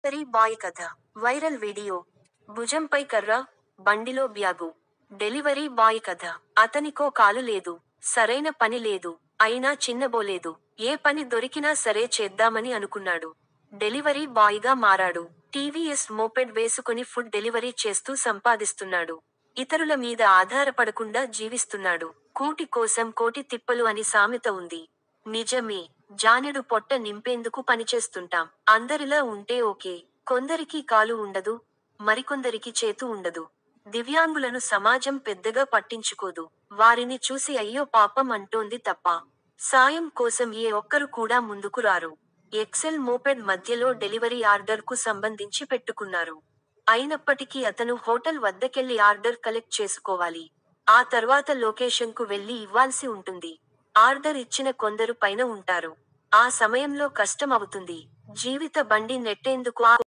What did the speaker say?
Delivery boy కథ. Viral video. భుజంపై కర్ర, బండిలో బ్యాగు. డెలివరీ బాయ్ కథ. అతనికో కాలు లేదు, సరైన పని లేదు, అయినా చిన్నబోలేదు. ఏ పని దొరికినా సరే చేద్దామని అనుకున్నాడు. డెలివరీ బాయ్గా మారాడు. టీవీఎస్ మోపెడ్ వేసుకుని ఫుడ్ డెలివరీ చేస్తూ సంపాదిస్తున్నాడు. ఇతరుల మీద ఆధారపడకుండా జీవిస్తున్నాడు. కూటి కోసం కోటి తిప్పలు అని సామెత ఉంది. నిజమే. జానెడు పొట్ట నింపేందుకు పనిచేస్తుంటాం. అందరిలా ఉంటే ఓకే. కొందరికి కాలు ఉండదు, మరికొందరికి చేతు ఉండదు. దివ్యాంగులను సమాజం పెద్దగా పట్టించుకోదు. వారిని చూసి అయ్యో పాపం అంటోంది తప్ప సాయం కోసం ఏ ఒక్కరు కూడా ముందుకు రారు. ఎక్సెల్ మోపెడ్ మధ్యలో డెలివరీ ఆర్డర్ కు సంబంధించి పెట్టుకున్నారు. అయినప్పటికీ అతను హోటల్ వద్దకెళ్లి ఆర్డర్ కలెక్ట్ చేసుకోవాలి. ఆ తర్వాత లొకేషన్ కు వెళ్లి ఇవ్వాల్సి ఉంటుంది. ఆర్డర్ ఇచ్చిన కొందరు పైన ఉంటారు. ఆ సమయంలో కష్టం అవుతుంది. జీవిత బండి నెట్టేందుకు ఆ